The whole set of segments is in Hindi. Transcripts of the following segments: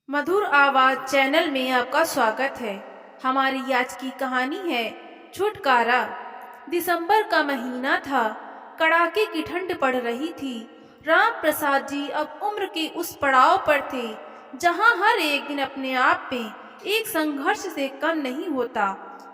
मधुर आवाज चैनल में आपका स्वागत है। हमारी आज की कहानी है छुटकारा। दिसंबर का महीना था। कड़ाके की ठंड पड़ रही थी। राम प्रसाद जी अब उम्र के उस पड़ाव पर थे जहां हर एक दिन अपने आप में एक संघर्ष से कम नहीं होता।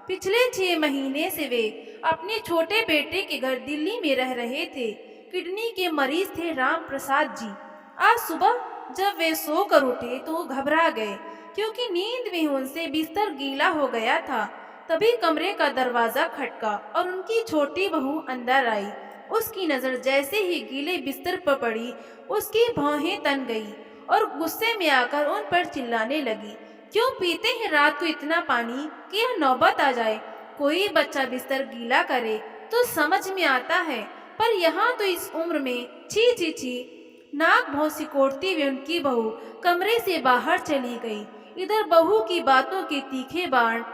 पिछले 6 महीने से वे अपने छोटे बेटे के घर दिल्ली में रह रहे थे। किडनी के मरीज थे राम प्रसाद जी। आज सुबह जब वे सोकर उठे तो वो घबरा गए, क्योंकि नींद में उनसे बिस्तर गीला हो गया था। तभी कमरे का दरवाजा खटका और उनकी छोटी बहू अंदर आई। उसकी नजर जैसे ही गीले बिस्तर पर पड़ी, उसकी भौहें तन गई और गुस्से में आकर उन पर चिल्लाने लगी। क्यों पीते हैं रात को इतना पानी कि यह नौबत आ जाए? कोई बच्चा बिस्तर गीला करे तो समझ में आता है, पर यहाँ तो इस उम्र में छी छी छी। नाक भौं सिकोड़ती हुई उनकी बहू कमरे से बाहर चली गई। इधर बहू की बातों के तीखे बाण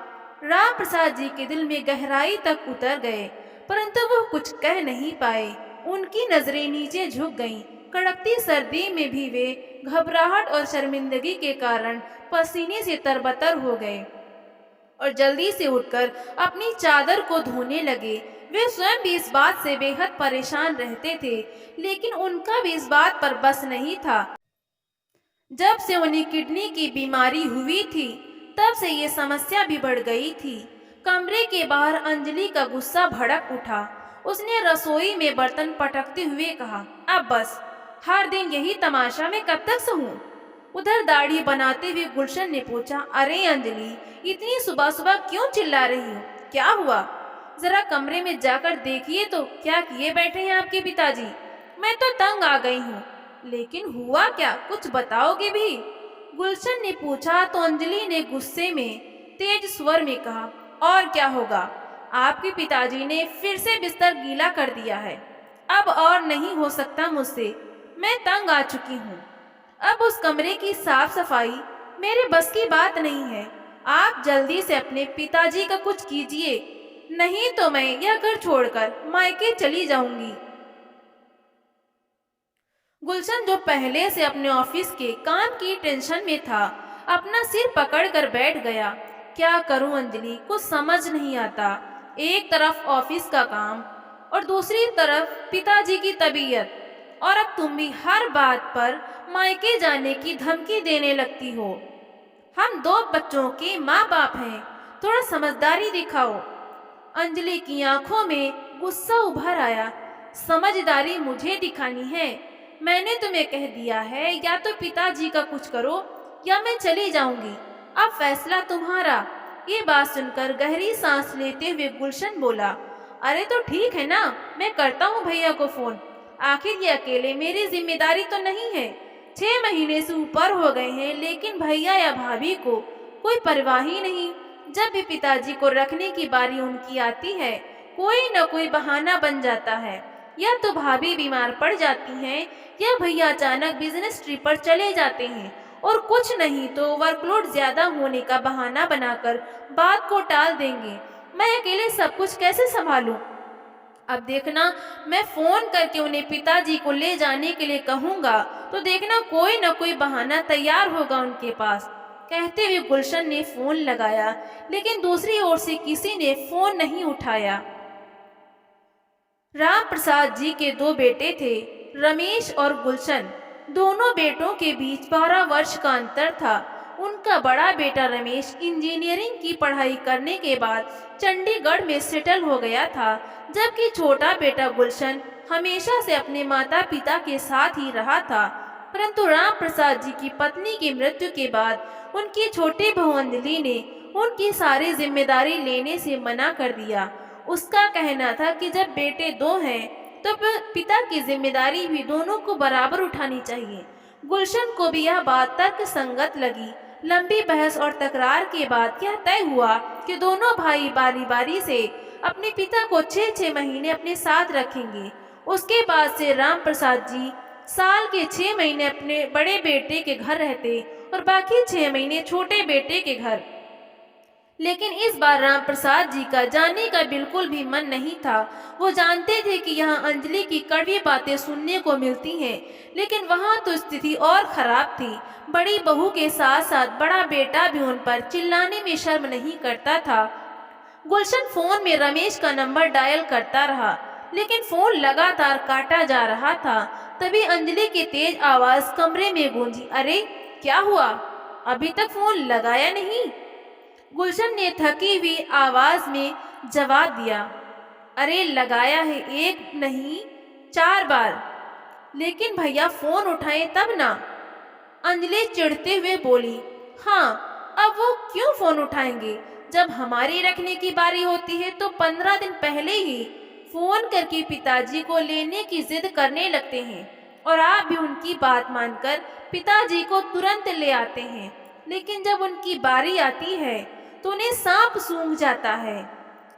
राम प्रसाद जी के दिल में गहराई तक उतर गए, परंतु वो कुछ कह नहीं पाए। उनकी नजरें नीचे झुक गईं। कड़कती सर्दी में भी वे घबराहट और शर्मिंदगी के कारण पसीने से तरबतर हो गए और जल्दी से उठकर अपनी चादर को धोने लगे। वे स्वयं भी इस बात से बेहद परेशान रहते थे, लेकिन उनका भी इस बात पर बस नहीं था। जब से उन्हें किडनी की बीमारी हुई थी, तब से ये समस्या भी बढ़ गई थी। कमरे के बाहर अंजलि का गुस्सा भड़क उठा। उसने रसोई में बर्तन पटकते हुए कहा, अब बस, हर दिन यही तमाशा, मैं कब तक सहूं? उधर दाढ़ी बनाते हुए गुलशन ने पूछा, अरे अंजलि, इतनी सुबह सुबह क्यों चिल्ला रही हो? क्या हुआ? जरा कमरे में जाकर देखिए तो क्या किए बैठे हैं आपके पिताजी। मैं तो तंग आ गई हूँ। लेकिन हुआ क्या, कुछ बताओगे भी? गुलशन ने पूछा तो अंजलि ने गुस्से में तेज स्वर में कहा, और क्या होगा, आपके पिताजी ने फिर से बिस्तर गीला कर दिया है। अब और नहीं हो सकता मुझसे, मैं तंग आ चुकी हूँ। अब उस कमरे की साफ सफाई मेरे बस की बात नहीं है। आप जल्दी से अपने पिताजी का कुछ कीजिए, नहीं तो मैं यह घर छोड़कर मायके चली जाऊंगी। गुलशन, जो पहले से अपने ऑफिस के काम की टेंशन में था, अपना सिर पकड़कर बैठ गया। क्या करूं अंजलि, कुछ समझ नहीं आता। एक तरफ ऑफिस का काम और दूसरी तरफ पिताजी की तबीयत, और अब तुम भी हर बात पर मायके जाने की धमकी देने लगती हो। हम 2 बच्चों के माँ बाप हैं, थोड़ा समझदारी दिखाओ। अंजलि की आंखों में गुस्सा उभर आया। समझदारी मुझे दिखानी है? मैंने तुम्हें कह दिया है, या तो पिताजी का कुछ करो या मैं चली जाऊंगी। अब फैसला तुम्हारा। ये बात सुनकर गहरी सांस लेते हुए गुलशन बोला, अरे तो ठीक है ना, मैं करता हूँ भैया को फोन। आखिर ये अकेले मेरी जिम्मेदारी तो नहीं है। 6 महीने से ऊपर हो गए हैं, लेकिन भैया या भाभी को कोई परवाह ही नहीं। जब भी पिताजी को रखने की बारी उनकी आती है, कोई न कोई बहाना बन जाता है। या तो भाभी बीमार पड़ जाती हैं, या भैया अचानक बिजनेस ट्रिप पर चले जाते हैं, और कुछ नहीं तो वर्कलोड ज्यादा होने का बहाना बनाकर बात को टाल देंगे। मैं अकेले सब कुछ कैसे संभालूं? अब देखना, मैं फोन करके उन्हें पिताजी को ले जाने के लिए कहूंगा, तो देखना कोई न कोई बहाना तैयार होगा उनके पास। कहते हुए गुलशन ने फोन लगाया, लेकिन दूसरी ओर से किसी ने फोन नहीं उठाया। राम प्रसाद जी के 2 बेटे थे, रमेश और गुलशन। दोनों बेटों के बीच 12 वर्ष का अंतर था। उनका बड़ा बेटा रमेश इंजीनियरिंग की पढ़ाई करने के बाद चंडीगढ़ में सेटल हो गया था, जबकि छोटा बेटा गुलशन हमेशा से अपने माता पिता के साथ ही रहा था। परंतु राम प्रसाद जी की पत्नी की मृत्यु के बाद उनकी छोटी बहू अंजलि ने उनकी सारी जिम्मेदारी लेने से मना कर दिया। उसका कहना था कि जब बेटे 2 हैं, तो पिता की जिम्मेदारी भी दोनों को बराबर उठानी चाहिए। गुलशन को भी यह बात तर्क संगत लगी। लंबी बहस और तकरार के बाद यह तय हुआ कि दोनों भाई बारी बारी से अपने पिता को 6-6 महीने अपने साथ रखेंगे। उसके बाद से राम प्रसाद जी साल के 6 महीने अपने बड़े बेटे के घर रहते और बाकी 6 महीने छोटे बेटे के घर। लेकिन इस बार राम प्रसाद जी का जाने का बिल्कुल भी मन नहीं था। वो जानते थे कि यहाँ अंजलि की कड़वी बातें सुनने को मिलती हैं, लेकिन वहाँ तो स्थिति और खराब थी। बड़ी बहू के साथ साथ बड़ा बेटा भी उन पर चिल्लाने में शर्म नहीं करता था। गुलशन फोन में रमेश का नंबर डायल करता रहा, लेकिन फोन लगातार काटा जा रहा था। तभी अंजलि की तेज आवाज कमरे में गूंजी, अरे क्या हुआ, अभी तक फोन लगाया नहीं? गुलशन ने थकी हुई आवाज में जवाब दिया, अरे लगाया है, एक नहीं 4 बार, लेकिन भैया फोन उठाएं तब ना। अंजलि चिढ़ते हुए बोली, हाँ अब वो क्यों फोन उठाएंगे? जब हमारी रखने की बारी होती है तो 15 दिन पहले ही फोन करके पिताजी को लेने की जिद करने लगते हैं, और आप भी उनकी बात मानकर पिताजी को तुरंत ले आते हैं। लेकिन जब उनकी बारी आती है तो उन्हें सांप सूंघ जाता है।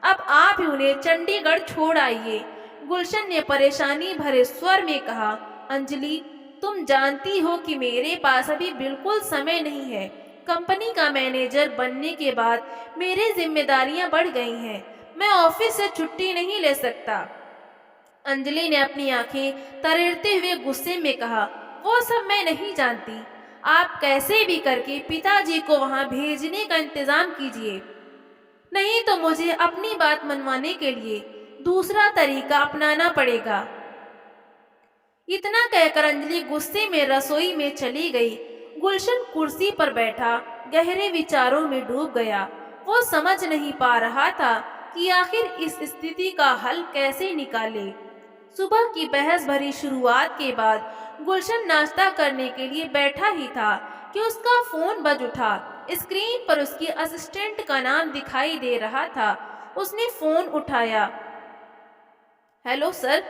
अब आप ही उन्हें चंडीगढ़ छोड़ आइए। गुलशन ने परेशानी भरे स्वर में कहा, अंजलि तुम जानती हो कि मेरे पास अभी बिल्कुल समय नहीं है। कंपनी का मैनेजर बनने के बाद मेरी जिम्मेदारियां बढ़ गई हैं। मैं ऑफिस से छुट्टी नहीं ले सकता। अंजलि ने अपनी आंखें तरेड़ते हुए गुस्से में कहा, वो सब मैं नहीं जानती। आप कैसे भी करके पिताजी को वहां भेजने का इंतजाम कीजिए, नहीं तो मुझे अपनी बात मनवाने के लिए दूसरा तरीका अपनाना पड़ेगा। इतना कहकर अंजलि गुस्से में रसोई में चली गई। गुलशन कुर्सी पर बैठा गहरे विचारों में डूब गया। वो समझ नहीं पा रहा था कि आखिर इस स्थिति का हल कैसे निकाले। सुबह की बहस भरी शुरुआत के बाद गुलशन नाश्ता करने के लिए बैठा ही था कि उसका फोन बज उठा। स्क्रीन पर उसकी असिस्टेंट का नाम दिखाई दे रहा था। उसने फोन उठाया। हेलो सर,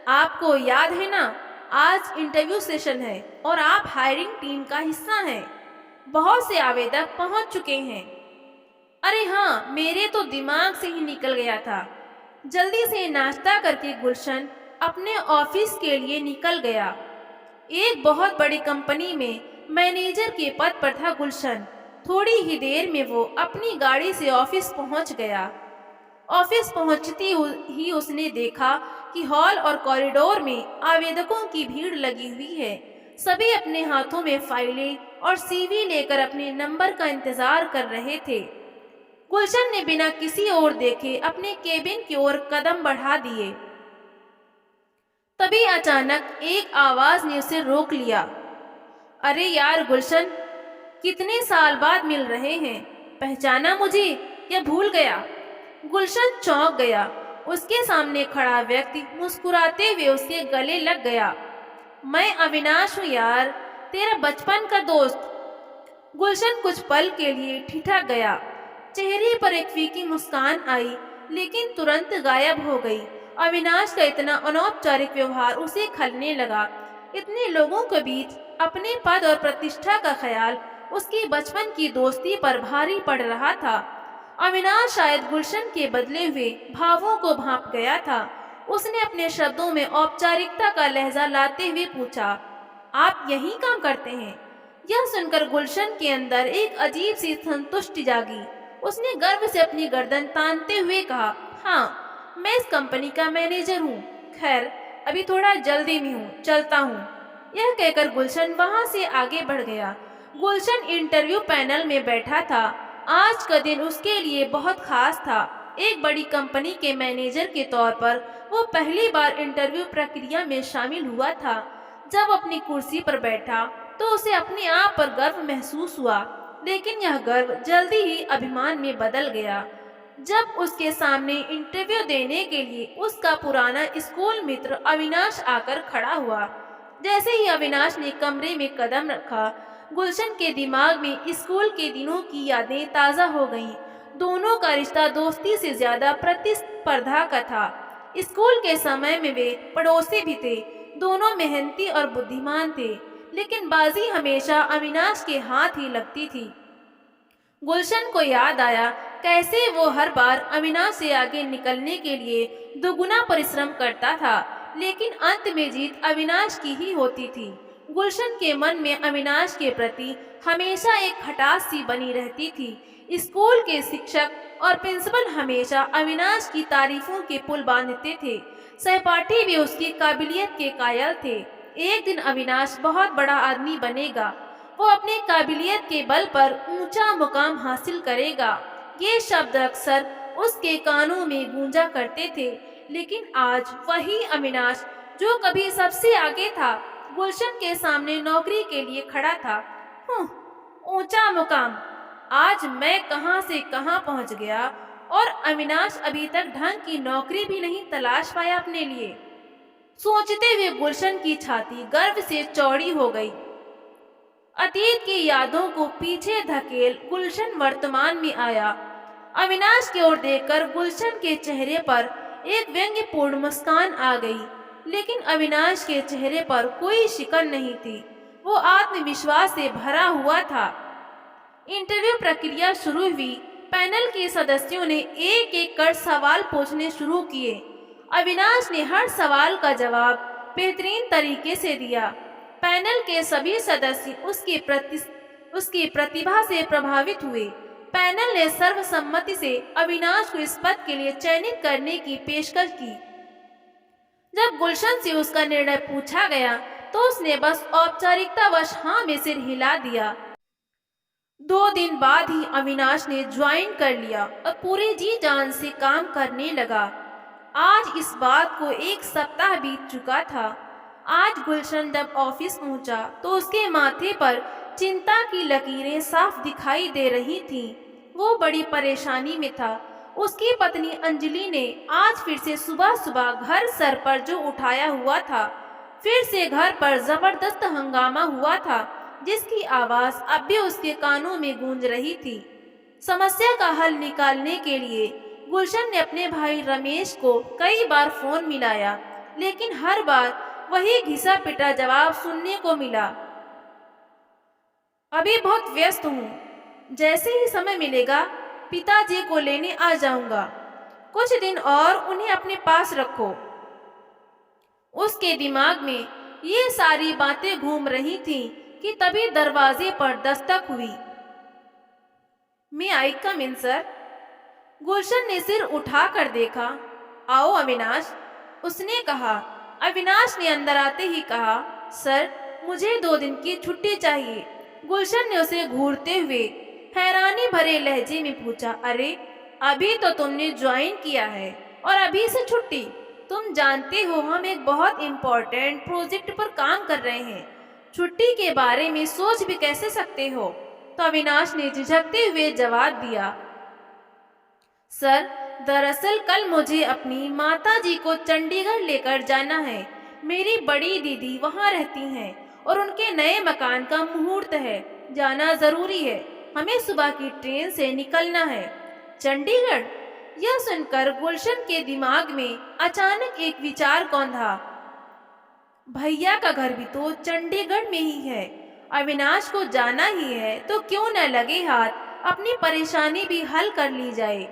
आपको याद है ना, आज इंटरव्यू सेशन है और आप हायरिंग टीम का हिस्सा हैं। बहुत से आवेदक पहुंच चुके हैं। अरे हाँ, मेरे तो दिमाग से ही निकल गया था। जल्दी से नाश्ता करके गुलशन अपने ऑफिस के लिए निकल गया। एक बहुत बड़ी कंपनी में मैनेजर के पद पर था गुलशन। थोड़ी ही देर में वो अपनी गाड़ी से ऑफिस पहुंच गया। ऑफिस पहुंचती ही उसने देखा कि हॉल और कॉरिडोर में आवेदकों की भीड़ लगी हुई है। सभी अपने हाथों में फाइलें और सीवी लेकर अपने नंबर का इंतजार कर रहे थे। गुलशन ने बिना किसी ओर देखे अपने केबिन की ओर कदम बढ़ा दिए। तभी अचानक एक आवाज ने उसे रोक लिया। अरे यार गुलशन, कितने साल बाद मिल रहे हैं, पहचाना मुझे या भूल गया? गुलशन चौंक गया। उसके सामने खड़ा व्यक्ति मुस्कुराते हुए उसके गले लग गया। मैं अविनाश हूँ यार, तेरा बचपन का दोस्त। गुलशन कुछ पल के लिए ठिठक गया। चेहरे पर एक फीकी मुस्कान आई, लेकिन तुरंत गायब हो गई। अविनाश का इतना अनौपचारिक व्यवहार उसे खलने लगा। इतने लोगों के बीच अपने पद और प्रतिष्ठा का ख्याल उसकी बचपन की दोस्ती पर भारी पड़ रहा था। अविनाश शायद गुलशन के बदले हुए भावों को भांप गया था। उसने अपने शब्दों में औपचारिकता का लहजा लाते हुए पूछा, आप यहीं काम करते हैं? यह सुनकर गुलशन के अंदर एक अजीब सी संतुष्टि जागी। उसने गर्व से अपनी गर्दन तानते हुए कहा, हाँ, मैं इस कंपनी का मैनेजर हूँ। खैर, अभी थोड़ा जल्दी में हूँ, चलता हूँ। यह कहकर गुलशन वहां से आगे बढ़ गया। गुलशन इंटरव्यू पैनल में बैठा था। आज का दिन उसके लिए बहुत खास था। एक बड़ी कंपनी के मैनेजर के तौर पर वो पहली बार इंटरव्यू प्रक्रिया में शामिल हुआ था। जब अपनी कुर्सी पर बैठा तो उसे अपने आप पर गर्व महसूस हुआ, लेकिन यह गर्व जल्दी ही अभिमान में बदल गया। जब उसके सामने इंटरव्यू देने के लिए उसका पुराना स्कूल मित्र अविनाश आकर खड़ा हुआ। जैसे ही अविनाश ने कमरे में कदम रखा, गुलशन के दिमाग में स्कूल के दिनों की यादें ताज़ा हो गईं। दोनों का रिश्ता दोस्ती से ज्यादा प्रतिस्पर्धा का था। स्कूल के समय में वे पड़ोसी भी थे। दोनों मेहनती और बुद्धिमान थे, लेकिन बाजी हमेशा अविनाश के हाथ ही लगती थी। गुलशन को याद आया कैसे वो हर बार अविनाश से आगे निकलने के लिए दोगुना परिश्रम करता था, लेकिन अंत में जीत अविनाश की ही होती थी। गुलशन के मन में अविनाश के प्रति हमेशा एक खटास सी बनी रहती थी। स्कूल के शिक्षक और प्रिंसिपल हमेशा अविनाश की तारीफों के पुल बांधते थे। सहपाठी भी उसकी काबिलियत के कायल थे। एक दिन अविनाश बहुत बड़ा आदमी बनेगा। वो अपनी काबिलियत के बल पर ऊंचा मुकाम हासिल करेगा। ये शब्द अक्सर उसके कानों में गूंजा करते थे। लेकिन आज वही अविनाश जो कभी सबसे आगे था, गुलशन के सामने नौकरी के लिए खड़ा था। ऊंचा मुकाम! आज मैं कहां से कहां पहुंच गया और अविनाश अभी तक ढंग की नौकरी भी नहीं तलाश पाया अपने लिए। सोचते हुए गुलशन की छाती गर्व से चौड़ी हो गई। अतीत की यादों को पीछे धकेल गुलशन वर्तमान में आया। अविनाश की ओर देखकर गुलशन के चेहरे पर एक व्यंग्यपूर्ण मुस्कान आ गई। लेकिन अविनाश के चेहरे पर कोई शिकन नहीं थी। वो आत्मविश्वास से भरा हुआ था। इंटरव्यू प्रक्रिया शुरू हुई। पैनल के सदस्यों ने एक एक कर सवाल पूछने शुरू किए। अविनाश ने हर सवाल का जवाब बेहतरीन तरीके से दिया। पैनल के सभी सदस्य उसकी प्रतिभा से प्रभावित हुए। पैनल ने सर्वसम्मति से अविनाश को इस पद के लिए चयनित करने की पेशकश की। जब गुलशन से उसका निर्णय पूछा गया तो उसने बस औपचारिकतावश हाँ में सिर हिला दिया। 2 दिन बाद ही अविनाश ने ज्वाइन कर लिया और पूरे जी जान से काम करने लगा। आज इस बात को 1 सप्ताह बीत चुका था। आज गुलशन जब ऑफिस पहुंचा तो उसके माथे पर चिंता की लकीरें साफ दिखाई दे रही थीं। वो बड़ी परेशानी में था। उसकी पत्नी अंजलि ने आज फिर से सुबह सुबह घर सर पर जो उठाया हुआ था। फिर से घर पर जबरदस्त हंगामा हुआ था, जिसकी आवाज अब भी उसके कानों में गूंज रही थी। समस्या का हल निकालने के लिए गुलशन ने अपने भाई रमेश को कई बार फोन मिलाया, लेकिन हर बार वही घिसा पिटा जवाब सुनने को मिला। अभी बहुत व्यस्त हूँ, जैसे ही समय मिलेगा पिताजी को लेने आ जाऊंगा। कुछ दिन और उन्हें अपने पास रखो। उसके दिमाग में ये सारी बातें घूम रही थीं कि तभी दरवाजे पर दस्तक हुई। मैं आई कम इन सर? गुलशन ने सिर उठाकर देखा। आओ अविनाश, उसने कहा। अविनाश ने अंदर आते ही कहा, सर मुझे 2 दिन की छुट्टी चाहिए। गुलशन ने उसे घूरते हुए हैरानी भरे लहजे में पूछा, अरे अभी तो तुमने ज्वाइन किया है और अभी से छुट्टी? तुम जानते हो हम एक बहुत इम्पोर्टेंट प्रोजेक्ट पर काम कर रहे हैं। छुट्टी के बारे में सोच भी कैसे सकते हो? तो अविनाश ने झिझकते हुए जवाब दिया, सर दरअसल कल मुझे अपनी माताजी को चंडीगढ़ लेकर जाना है। मेरी बड़ी दीदी वहाँ रहती हैं और उनके नए मकान का मुहूर्त है। जाना जरूरी है। हमें सुबह की ट्रेन से निकलना है। चंडीगढ़? यह सुनकर गुलशन के दिमाग में अचानक एक विचार कौंधा। भैया का घर भी तो चंडीगढ़ में ही है। अविनाश को जाना ही है तो क्यों न लगे हाथ अपनी परेशानी भी हल कर ली जाए।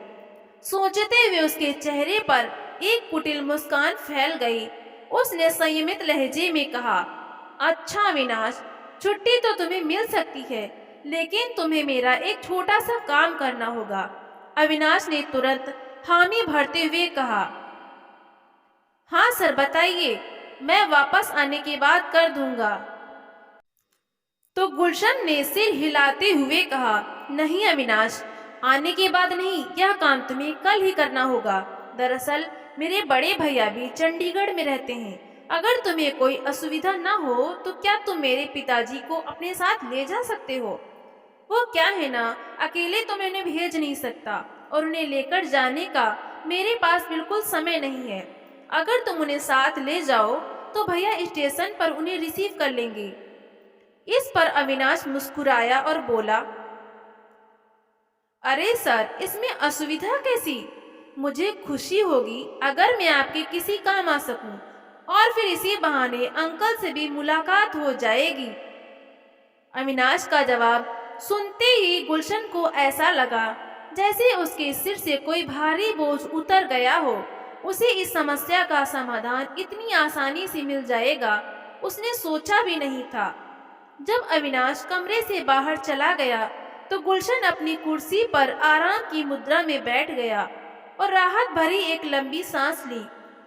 सोचते हुए उसके चेहरे पर एक कुटिल मुस्कान फैल गई। उसने संयमित लहजे में कहा, अच्छा अविनाश, छुट्टी तो तुम्हें मिल सकती है, लेकिन तुम्हें मेरा एक छोटा सा काम करना होगा। अविनाश ने तुरंत हामी भरते हुए कहा, हाँ सर बताइए, मैं वापस आने के बाद कर दूंगा। तो गुलशन ने सिर हिलाते हुए कहा, नहीं अविनाश, आने के बाद नहीं, यह काम तुम्हें कल ही करना होगा। दरअसल मेरे बड़े भैया भी चंडीगढ़ में रहते हैं। अगर तुम्हें कोई असुविधा ना हो तो क्या तुम मेरे पिताजी को अपने साथ ले जा सकते हो? वो क्या है ना, अकेले तो मैं उन्हें भेज नहीं सकता और उन्हें लेकर जाने का मेरे पास बिल्कुल समय नहीं है। अगर तुम उन्हें साथ ले जाओ तो भैया स्टेशन पर उन्हें रिसीव कर लेंगे। इस पर अविनाश मुस्कुराया और बोला, अरे सर, इसमें असुविधा कैसी? मुझे खुशी होगी अगर मैं आपके किसी काम आ सकूं और फिर इसी बहाने अंकल से भी मुलाकात हो जाएगी। अविनाश का जवाब सुनते ही गुलशन को ऐसा लगा जैसे उसके सिर से कोई भारी बोझ उतर गया हो। उसे इस समस्या का समाधान इतनी आसानी से मिल जाएगा, उसने सोचा भी नहीं था। जब अविनाश कमरे से बाहर चला गया तो गुलशन अपनी कुर्सी पर आराम की मुद्रा में बैठ गया और राहत भरी एक लंबी सांस ली।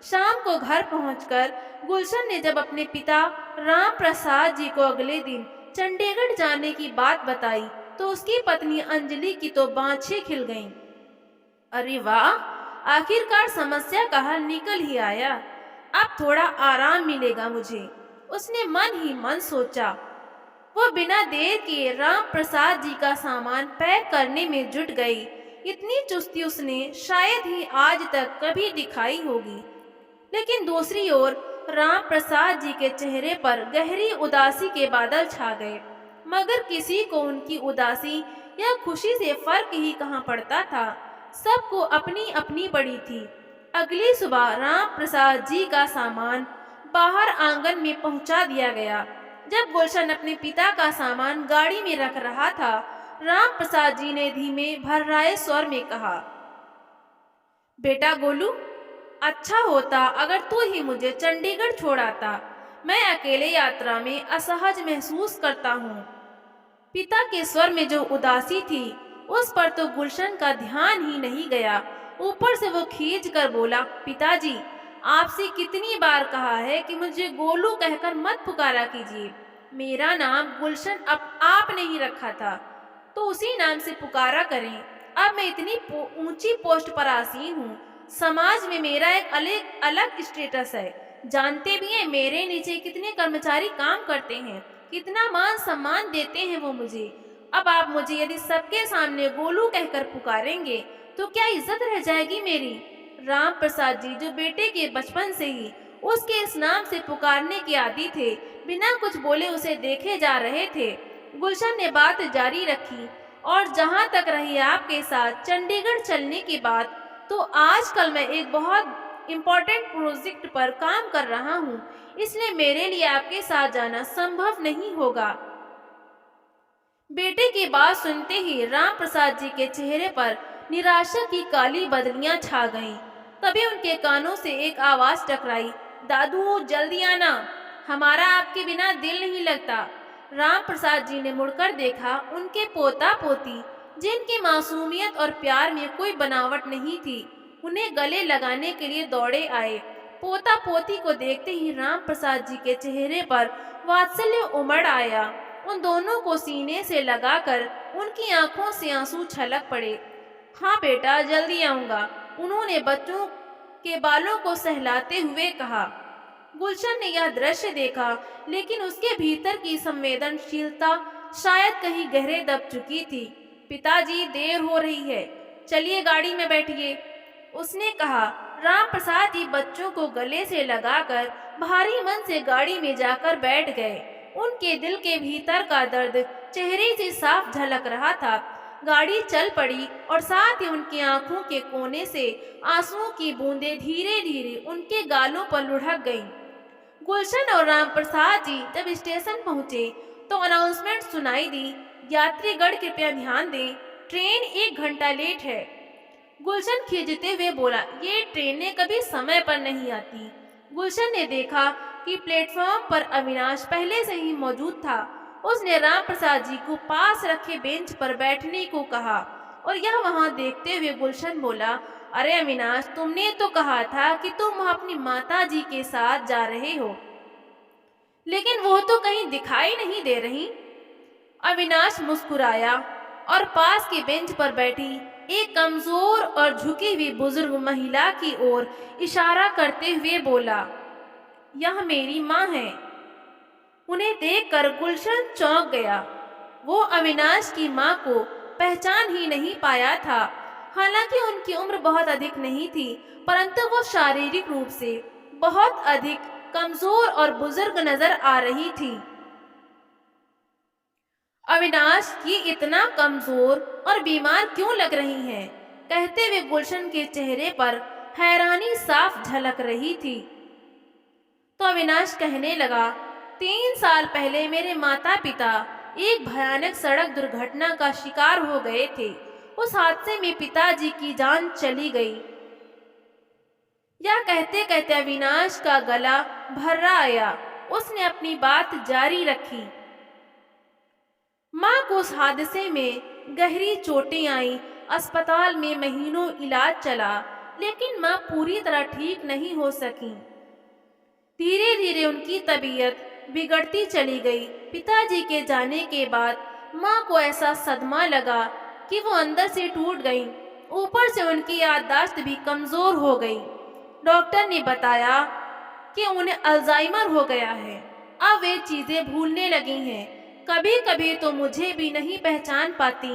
शाम को घर पहुंचकर गुलशन ने जब अपने पिता राम प्रसाद जी को अगले दिन चंडीगढ़ जाने की बात बताई तो उसकी पत्नी अंजलि की तो बाँछें खिल गईं। अरे वाह, आखिरकार समस्या का हल निकल ही आया। अब थोड़ा आराम मिलेगा मुझे, उसने मन ही मन सोचा। वो बिना देर किए राम प्रसाद जी का सामान पैक करने में जुट गई। इतनी चुस्ती उसने शायद ही आज तक कभी दिखाई होगी। लेकिन दूसरी ओर राम प्रसाद जी के चेहरे पर गहरी उदासी के बादल छा गए, मगर किसी को उनकी उदासी या खुशी से फर्क ही कहाँ पड़ता था। सबको अपनी अपनी पड़ी थी। अगली सुबह राम प्रसाद जी का सामान बाहर आंगन में पहुंचा दिया गया। जब गुलशन अपने पिता का सामान गाड़ी में रख रहा था, राम प्रसाद जी ने धीमे भर्राए स्वर में कहा, बेटा गोलू, अच्छा होता अगर तू ही मुझे चंडीगढ़ छोड़ आता। मैं अकेले यात्रा में असहज महसूस करता हूँ। पिता के स्वर में जो उदासी थी उस पर तो गुलशन का ध्यान ही नहीं गया। ऊपर से वो खींच कर बोला, पिताजी, आपसे कितनी बार कहा है कि मुझे गोलू कहकर मत पुकारा कीजिए। मेरा नाम गुलशन अब आपने ही रखा था, तो उसी नाम से पुकारा करें। अब मैं इतनी ऊंची पोस्ट पर आसीन हूँ, समाज में मेरा एक अलग स्टेटस है। जानते भी हैं मेरे नीचे कितने कर्मचारी काम करते हैं, कितना मान सम्मान देते हैं वो मुझे। अब आप मुझे यदि सबके सामने गोलू कहकर पुकारेंगे तो क्या इज्जत रह जाएगी मेरी। राम प्रसाद जी जो बेटे के बचपन से ही उसके इस नाम से पुकारने के आदी थे, बिना कुछ बोले उसे देखे जा रहे थे। गुलशन ने बात जारी रखी, और जहां तक रही आपके साथ चंडीगढ़ चलने की बात, तो आजकल मैं एक बहुत इम्पोर्टेंट प्रोजेक्ट पर काम कर रहा हूँ, इसलिए मेरे लिए आपके साथ जाना संभव नहीं होगा। बेटे की बात सुनते ही राम प्रसाद जी के चेहरे पर निराशा की काली बदलियां छा गईं। तभी उनके कानों से एक आवाज टकराई, दादू जल्दी आना, हमारा आपके बिना दिल नहीं लगता। राम प्रसाद जी ने मुड़कर देखा। उनके पोता पोती, जिनकी मासूमियत और प्यार में कोई बनावट नहीं थी, उन्हें गले लगाने के लिए दौड़े आए। पोता पोती को देखते ही राम प्रसाद जी के चेहरे पर वात्सल्य उमड़ आया। उन दोनों को सीने से लगाकर उनकी आंखों से आंसू छलक पड़े। हाँ बेटा, जल्दी आऊंगा, उन्होंने बच्चों के बालों को सहलाते हुए कहा। गुलशन ने यह दृश्य देखा, लेकिन उसके भीतर की संवेदनशीलता शायद कहीं गहरे दब चुकी थी। पिताजी, देर हो रही है, चलिए गाड़ी में बैठिए, उसने कहा। राम प्रसाद जी बच्चों को गले से लगाकर भारी मन से गाड़ी में जाकर बैठ गए। उनके दिल के भीतर का दर्द चेहरे से साफ झलक रहा था। गाड़ी चल पड़ी और साथ ही उनकी आंखों के कोने से आंसुओं की बूंदें धीरे धीरे उनके गालों पर लुढ़क गईं। गुलशन और राम प्रसाद जी जब स्टेशन पहुंचे तो अनाउंसमेंट सुनाई दी, यात्रीगण कृपया ध्यान दें, ट्रेन 1 घंटा लेट है। गुलशन खींचते हुए बोला, ये ट्रेनें कभी समय पर नहीं आती। गुलशन ने देखा कि प्लेटफॉर्म पर अविनाश पहले से ही मौजूद था। उसने राम प्रसाद जी को पास रखे बेंच पर बैठने को कहा, और यह वहां देखते हुए गुलशन बोला, अरे अविनाश, तुमने तो कहा था कि तुम अपनी माता जी के साथ जा रहे हो, लेकिन वो तो कहीं दिखाई नहीं दे रही। अविनाश मुस्कुराया और पास के बेंच पर बैठी एक कमजोर और झुकी हुई बुजुर्ग महिला की ओर इशारा करते हुए बोला, यह मेरी माँ है। उन्हें देखकर गुलशन चौंक गया। वो अविनाश की माँ को पहचान ही नहीं पाया था। हालांकि उनकी उम्र बहुत अधिक नहीं थी, परंतु वो शारीरिक रूप से बहुत अधिक कमजोर और बुजुर्ग नजर आ रही थी। अविनाश, ये इतना कमजोर और बीमार क्यों लग रही हैं? कहते हुए गुलशन के चेहरे पर हैरानी साफ झलक रही थी। तो अविनाश कहने लगा, 3 साल पहले मेरे माता पिता एक भयानक सड़क दुर्घटना का शिकार हो गए थे। उस हादसे में पिताजी की जान चली गई। यह कहते कहते अविनाश का गला भर्रा आया। उसने अपनी बात जारी रखी। माँ को उस हादसे में गहरी चोटें आईं, अस्पताल में महीनों इलाज चला, लेकिन माँ पूरी तरह ठीक नहीं हो सकी। धीरे धीरे उनकी तबीयत बिगड़ती चली गई। पिताजी के जाने के बाद माँ को ऐसा सदमा लगा कि वो अंदर से टूट गईं। ऊपर से उनकी याददाश्त भी कमजोर हो गई। डॉक्टर ने बताया कि उन्हें अल्जाइमर हो गया है। अब वे चीजें भूलने लगी हैं। कभी कभी तो मुझे भी नहीं पहचान पाती।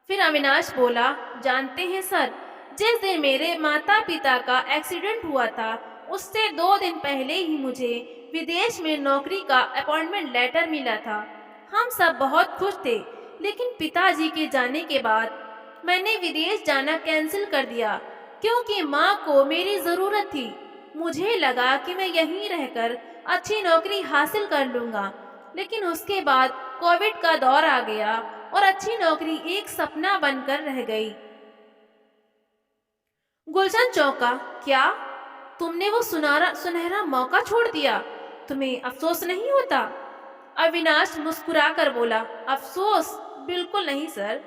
फिर अविनाश बोला, जानते हैं सर, जिस दिन मेरे माता पिता का एक्सीडेंट हुआ था, उससे 2 दिन पहले ही मुझे विदेश में नौकरी का अपॉइंटमेंट लेटर मिला था। हम सब बहुत खुश थे, लेकिन पिताजी के जाने के बाद मैंने विदेश जाना कैंसिल कर दिया, क्योंकि माँ को मेरी ज़रूरत थी। मुझे लगा कि मैं यहीं रहकर अच्छी नौकरी हासिल कर लूँगा, लेकिन उसके बाद कोविड का दौर आ गया और अच्छी नौकरी एक सपना बनकर रह गई। गुलशन चौंका। क्या? तुमने वो सुनहरा मौका छोड़ दिया? तुम्हें अफसोस नहीं होता? अविनाश मुस्कुराकर बोला, अफसोस? बिल्कुल नहीं सर।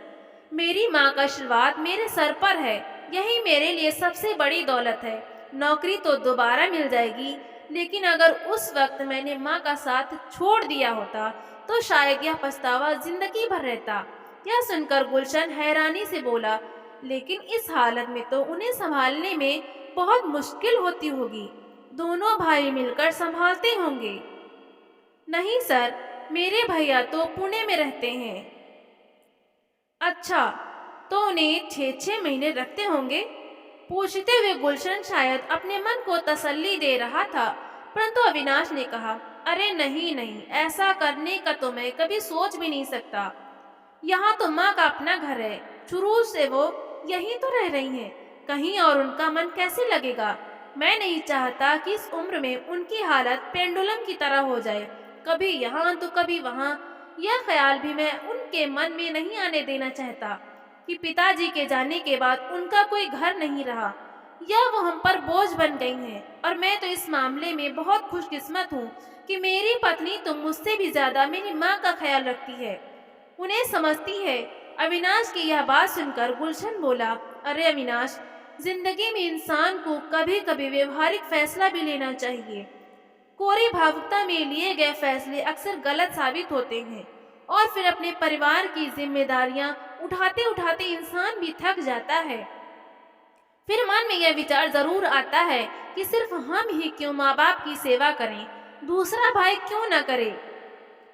मेरी माँ का आशीर्वाद मेरे सर पर है। यही मेरे लिए सबसे बड़ी दौलत है। नौकरी तो दोबारा मिल जाएगी, लेकिन अगर उस वक्त मैंने माँ का साथ छोड़ दिया होता तो शायद यह पछतावा जिंदगी भर रहता। यह सुनकर गुलशन हैरानी से बोला, लेकिन इस हालत में तो उन्हें संभालने में बहुत मुश्किल होती होगी। दोनों भाई मिलकर संभालते होंगे। नहीं सर, मेरे भैया तो पुणे में रहते हैं। अच्छा, तो उन्हें 6-6 महीने रखते होंगे? पूछते हुए गुलशन शायद अपने मन को तसल्ली दे रहा था, परंतु अविनाश ने कहा, अरे नहीं नहीं, ऐसा करने का तो मैं कभी सोच भी नहीं सकता। यहाँ तो माँ का अपना घर है, शुरू से वो यहीं तो रह रही हैं। कहीं और उनका मन कैसे लगेगा? मैं नहीं चाहता कि इस उम्र में उनकी हालत पेंडुलम की तरह हो जाए, कभी यहाँ तो कभी वहाँ। यह ख्याल भी मैं उनके मन में नहीं आने देना चाहता कि पिताजी के जाने के बाद उनका कोई घर नहीं रहा, या वो हम पर बोझ बन गई हैं। और मैं तो इस मामले में बहुत खुशकिस्मत हूँ कि मेरी पत्नी तो मुझसे भी ज्यादा मेरी माँ का ख्याल रखती है, उन्हें समझती है। अविनाश की यह बात सुनकर गुलशन बोला, अरे अविनाश, जिंदगी में इंसान को कभी कभी व्यवहारिक फैसला भी लेना चाहिए। कोरी भावुकता में लिए गए फैसले अक्सर गलत साबित होते हैं, और फिर अपने परिवार की जिम्मेदारियां उठाते उठाते इंसान भी थक जाता है। फिर मन में यह विचार जरूर आता है कि सिर्फ हम ही क्यों माँ बाप की सेवा करें, दूसरा भाई क्यों न करे।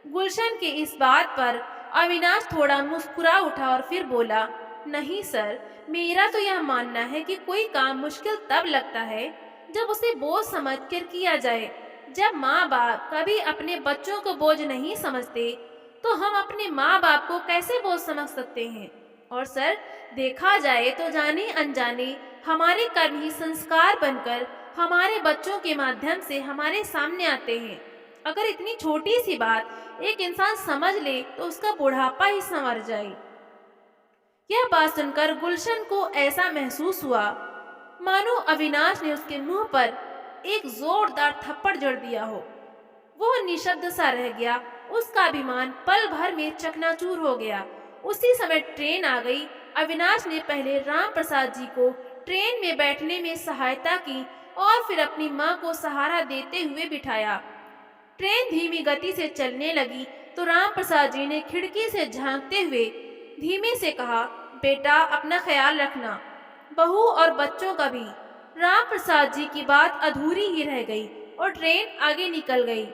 गुलशन की इस बात पर अविनाश थोड़ा मुस्कुरा उठा और फिर बोला, नहीं सर, मेरा तो यह मानना है कि कोई काम मुश्किल तब लगता है जब उसे बोझ समझकर किया जाए। जब माँ बाप कभी अपने बच्चों को बोझ नहीं समझते, तो हम अपने माँ बाप को कैसे बोझ समझ सकते हैं? और सर, देखा जाए तो जाने अनजाने हमारे कर्म ही संस्कार बनकर हमारे बच्चों के माध्यम से हमारे सामने आते हैं। अगर इतनी छोटी सी बात एक इंसान समझ ले तो उसका बुढ़ापा ही संवर जाए। यह बात सुनकर गुलशन को ऐसा महसूस हुआ मानो अविनाश ने उसके मुंह पर एक जोरदार थप्पड़ जड़ दिया हो। वह निशब्द सा रह गया। उसका अभिमान पल भर में चकनाचूर हो गया। उसी समय ट्रेन आ गई। अविनाश ने पहले राम प्रसाद जी को ट्रेन में बैठने में सहायता की और फिर अपनी माँ को सहारा देते हुए बिठाया। ट्रेन धीमी गति से चलने लगी तो राम प्रसाद जी ने खिड़की से झांकते हुए धीमे से कहा, बेटा अपना ख्याल रखना, बहू और बच्चों का भी। राम प्रसाद जी की बात अधूरी ही रह गई और ट्रेन आगे निकल गई।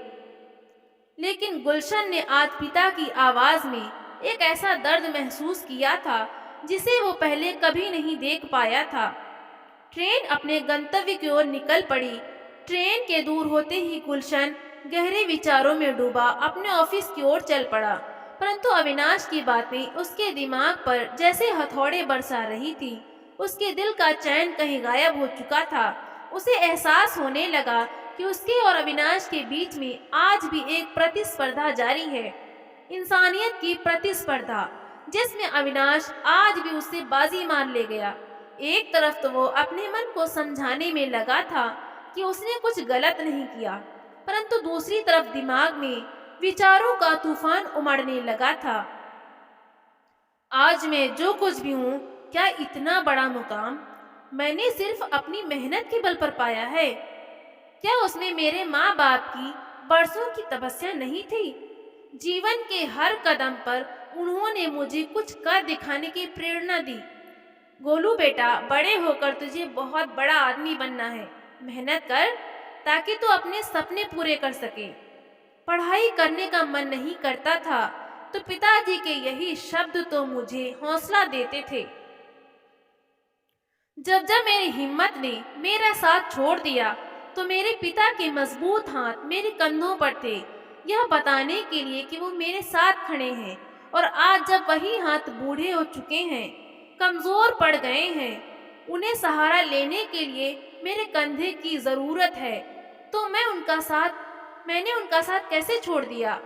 लेकिन गुलशन ने आज पिता की आवाज में एक ऐसा दर्द महसूस किया था जिसे वो पहले कभी नहीं देख पाया था। ट्रेन अपने गंतव्य की ओर निकल पड़ी। ट्रेन के दूर होते ही गुलशन गहरे विचारों में डूबा अपने ऑफिस की ओर चल पड़ा, परंतु अविनाश की बातें उसके दिमाग पर जैसे हथौड़े बरसा रही थी। उसके दिल का चैन कहीं गायब हो चुका था। उसे एहसास होने लगा कि उसके और अविनाश के बीच में आज भी एक प्रतिस्पर्धा जारी है, इंसानियत की प्रतिस्पर्धा, जिसमें अविनाश आज भी उससे बाजी मार ले गया। एक तरफ तो वो अपने मन को समझाने में लगा था कि उसने कुछ गलत नहीं किया, परंतु दूसरी तरफ दिमाग में विचारों का तूफान उमड़ने लगा था। आज मैं जो कुछ भी हूँ, क्या इतना बड़ा मुकाम मैंने सिर्फ अपनी मेहनत के बल पर पाया है? क्या उसमें मेरे माँ बाप की बरसों की तपस्या नहीं थी? जीवन के हर कदम पर उन्होंने मुझे कुछ कर दिखाने की प्रेरणा दी। गोलू बेटा, बड़े होकर तुझे बहुत बड़ा आदमी बनना है। मेहनत कर ताकि तू अपने सपने पूरे कर सके। पढ़ाई करने का मन नहीं करता था तो पिताजी के यही शब्द तो मुझे हौसला देते थे। जब जब मेरी हिम्मत ने मेरा साथ छोड़ दिया तो मेरे पिता के मजबूत हाथ मेरे कंधों पर थे, यह बताने के लिए कि वो मेरे साथ खड़े हैं। और आज जब वही हाथ बूढ़े हो चुके हैं, कमजोर पड़ गए हैं, उन्हें सहारा लेने के लिए मेरे कंधे की जरूरत है, तो मैंने उनका साथ कैसे छोड़ दिया?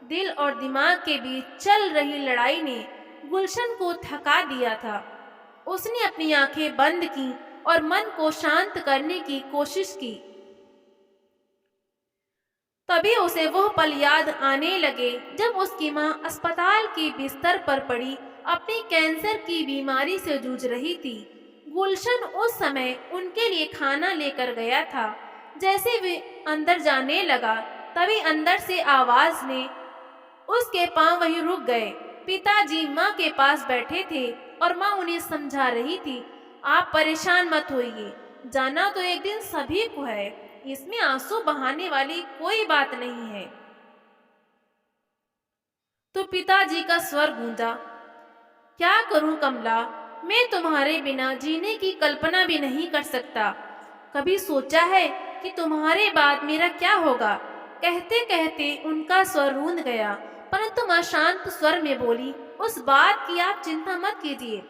दिल और दिमाग के बीच चल रही लड़ाई ने गुलशन को थका दिया था। उसने अपनी आंखें बंद की और मन को शांत करने की कोशिश की। तभी उसे वह पल याद आने लगे जब उसकी मां अस्पताल के बिस्तर पर पड़ी अपनी कैंसर की बीमारी से जूझ रही थी। गुलशन उस समय उनके लिए खाना लेकर गया था। जैसे वे अंदर जाने लगा, तभी अंदर से आवाज ने उसके पांव वहीं रुक गए। पिताजी माँ के पास बैठे थे और माँ उन्हें समझा रही थी, आप परेशान मत होइए, जाना तो एक दिन सभी को है, इसमें आंसू बहाने वाली कोई बात नहीं है। तो पिताजी का स्वर गूंजा, क्या करूं कमला, मैं तुम्हारे बिना जीने की कल्पना भी नहीं कर सकता। कभी सोचा है कि तुम्हारे बाद मेरा क्या होगा? कहते कहते उनका स्वर रूंध गया, परंतु मां शांत स्वर में बोली, उस बात की आप चिंता मत कीजिए।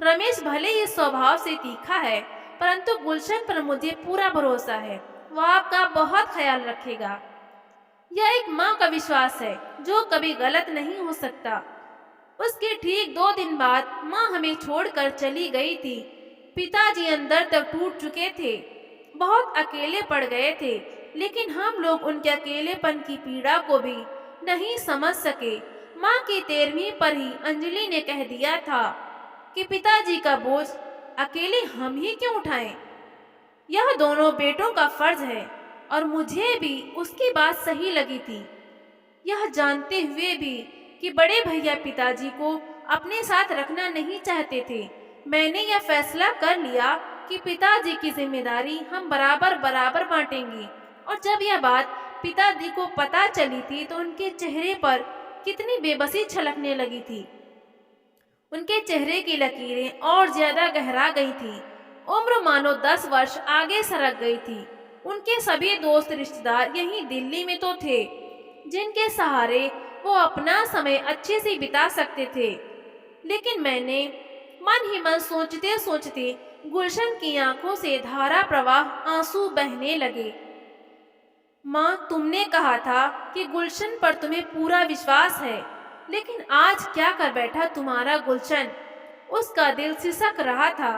रमेश भले ही स्वभाव से तीखा है, परंतु गुलशन पर मुझे पूरा भरोसा है, वह आपका बहुत ख्याल रखेगा। यह एक माँ का विश्वास है जो कभी गलत नहीं हो सकता। उसके ठीक 2 दिन बाद माँ हमें छोड़कर चली गई थी। पिताजी अंदर तक टूट चुके थे, बहुत अकेले पड़ गए थे, लेकिन हम लोग उनके अकेलेपन की पीड़ा को भी नहीं समझ सके। माँ की 13वीं पर ही अंजलि ने कह दिया था कि पिताजी का बोझ अकेले हम ही क्यों उठाएं? यह दोनों बेटों का फर्ज है। और मुझे भी उसकी बात सही लगी थी, यह जानते हुए भी कि बड़े भैया पिताजी को अपने साथ रखना नहीं चाहते थे। मैंने यह फैसला कर लिया कि पिताजी की जिम्मेदारी हम बराबर बराबर बांटेंगे। और जब यह बात पिताजी को पता चली थी तो उनके चेहरे पर कितनी बेबसी छलकने लगी थी। उनके चेहरे की लकीरें और ज्यादा गहरा गई थी। उम्र मानो 10 वर्ष आगे सरक गई थी। उनके सभी दोस्त रिश्तेदार यहीं दिल्ली में तो थे, जिनके सहारे वो अपना समय अच्छे से बिता सकते थे। लेकिन मैंने मन ही मन सोचते सोचते गुलशन की आंखों से धारा प्रवाह आंसू बहने लगे। माँ, तुमने कहा था कि गुलशन पर तुम्हें पूरा विश्वास है, लेकिन आज क्या कर बैठा तुम्हारा गुलशन? उसका दिल सिसक रहा था।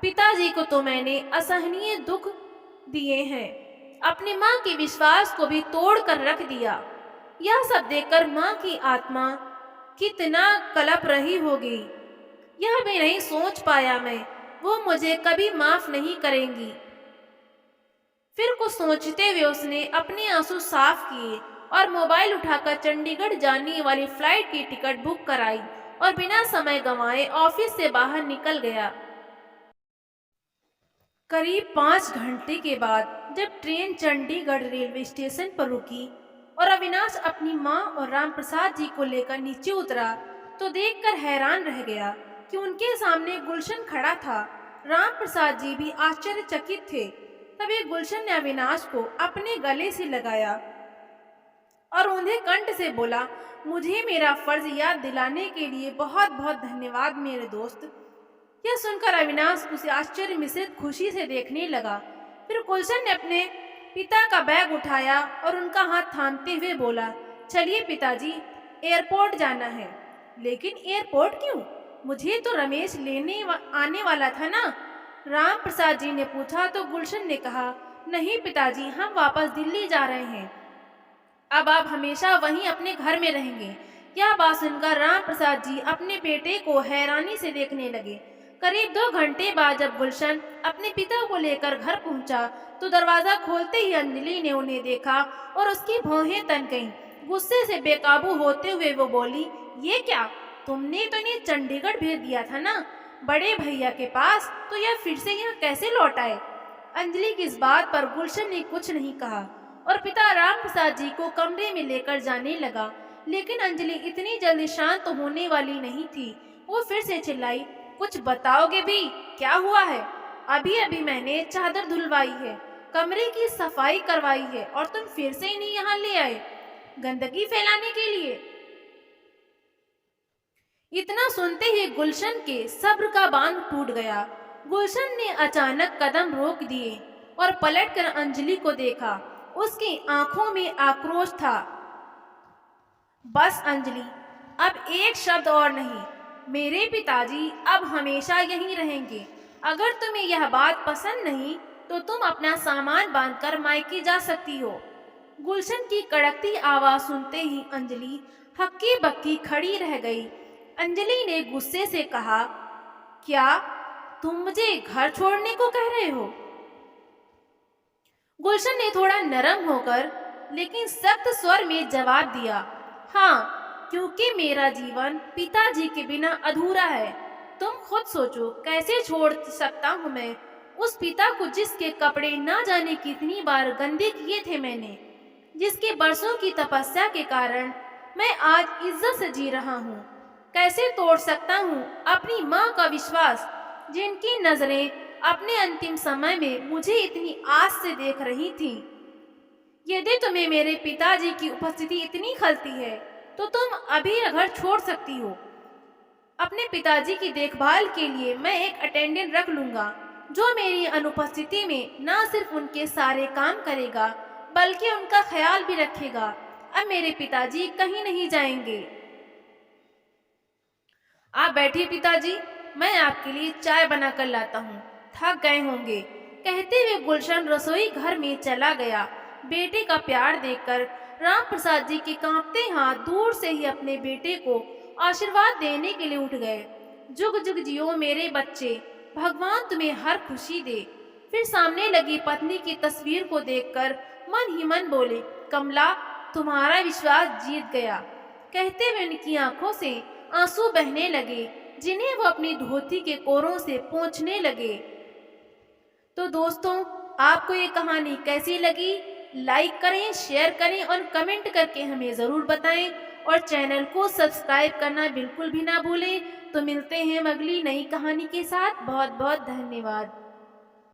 पिताजी को तो मैंने असहनीय दुख दिए हैं, अपनी माँ के विश्वास को भी तोड़ कर रख दिया। यह सब देखकर माँ की आत्मा कितना कलप रही होगी, यह भी नहीं सोच पाया मैं। वो मुझे कभी माफ नहीं करेंगी। फिर कुछ सोचते हुए उसने अपने आंसू साफ किए और मोबाइल उठाकर चंडीगढ़ जाने वाली फ्लाइट की टिकट बुक कराई और बिना समय गंवाए ऑफिस से बाहर निकल गया। करीब 5 घंटे के बाद जब ट्रेन चंडीगढ़ रेलवे स्टेशन पर रुकी और अविनाश अपनी माँ और राम प्रसाद जी को लेकर नीचे उतरा, तो देखकर हैरान रह गया कि उनके सामने गुलशन खड़ा था। राम प्रसाद जी भी आश्चर्यचकित थे। तभी गुलशन ने अविनाश को अपने गले से लगाया और उन्हें कंठ से बोला, मुझे मेरा फर्ज याद दिलाने के लिए बहुत बहुत धन्यवाद मेरे दोस्त। यह सुनकर अविनाश उसे आश्चर्य मिश्रित खुशी से देखने लगा। फिर गुलशन ने अपने पिता का बैग उठाया और उनका हाथ थामते हुए बोला, चलिए पिताजी, एयरपोर्ट जाना है। लेकिन एयरपोर्ट क्यों? मुझे तो रमेश आने वाला था ना? राम प्रसाद जी ने पूछा तो गुलशन ने कहा, नहीं पिताजी, हम वापस दिल्ली जा रहे हैं। अब आप हमेशा वहीं अपने घर में रहेंगे। यह बात सुनकर राम प्रसाद जी अपने बेटे को हैरानी से देखने लगे। करीब 2 घंटे बाद जब गुलशन अपने पिता को लेकर घर पहुंचा, तो दरवाजा खोलते ही अंजलि ने उन्हें देखा और उसकी भौहें तन गईं। गुस्से से बेकाबू होते हुए वो बोली, ये क्या? तुमने तो इन्हें चंडीगढ़ भेज दिया था ना, बड़े भैया के पास, तो यह फिर से यहाँ कैसे लौट आए? अंजलि की इस बात पर गुलशन ने कुछ नहीं कहा और पिता राम प्रसाद जी को कमरे में लेकर जाने लगा। लेकिन अंजलि इतनी जल्दी शांत तो होने वाली नहीं थी। वो फिर से चिल्लाई, कुछ बताओगे भी? क्या हुआ है? अभी अभी मैंने चादर धुलवाई है, कमरे की सफाई करवाई है और तुम फिर से इन्हें यहाँ ले आए गंदगी फैलाने के लिए। इतना सुनते ही गुलशन के सब्र का बांध टूट गया। गुलशन ने अचानक कदम रोक दिए और पलटकर अंजलि को देखा। उसकी आंखों में आक्रोश था। बस अंजलि, अब एक शब्द और नहीं। मेरे पिताजी अब हमेशा यहीं रहेंगे। अगर तुम्हें यह बात पसंद नहीं तो तुम अपना सामान बांधकर मायके जा सकती हो। गुलशन की कड़कती आवाज सुनते ही अंजलि हक्की बक्की खड़ी रह गई। अंजलि ने गुस्से से कहा, क्या तुम मुझे घर छोड़ने को कह रहे हो? गुलशन ने थोड़ा नरम होकर लेकिन सख्त स्वर में जवाब दिया, हाँ, क्योंकि मेरा जीवन पिताजी के बिना अधूरा है। तुम खुद सोचो, कैसे छोड़ सकता हूँ मैं उस पिता को जिसके कपड़े ना जाने कितनी बार गंदे किए थे मैंने, जिसके बरसों की तपस्या के कारण मैं आज इज्जत से जी रहा हूँ। कैसे तोड़ सकता हूँ अपनी माँ का विश्वास, जिनकी नजरें अपने अंतिम समय में मुझे इतनी आस से देख रही थी। यदि तुम्हें मेरे पिताजी की उपस्थिति इतनी खलती है तो तुम अभी यह घर छोड़ सकती हो। अपने पिताजी की देखभाल के लिए मैं एक अटेंडेंट रख लूंगा, जो मेरी अनुपस्थिति में न सिर्फ उनके सारे काम करेगा बल्कि उनका ख्याल भी रखेगा। अब मेरे पिताजी कहीं नहीं जाएंगे। आप बैठिए पिताजी, मैं आपके लिए चाय बनाकर लाता हूँ, थक गए होंगे। कहते हुए गुलशन रसोई घर में चला गया। बेटे का प्यार देखकर राम प्रसाद जी के कांपते हाथ दूर से ही अपने बेटे को आशीर्वाद देने के लिए उठ गए। जुग जुग जियो मेरे बच्चे, भगवान तुम्हें हर खुशी दे। फिर सामने लगी पत्नी की तस्वीर को देखकर मन ही मन बोले, कमला, तुम्हारा विश्वास जीत गया। कहते हुए उनकी आंखों से आंसू बहने लगे, जिन्हें वो अपनी धोती के कोरों से पोंछने लगे। तो दोस्तों, आपको ये कहानी कैसी लगी? लाइक करें, शेयर करें और कमेंट करके हमें ज़रूर बताएं और चैनल को सब्सक्राइब करना बिल्कुल भी ना भूलें। तो मिलते हैं अगली नई कहानी के साथ। बहुत बहुत धन्यवाद।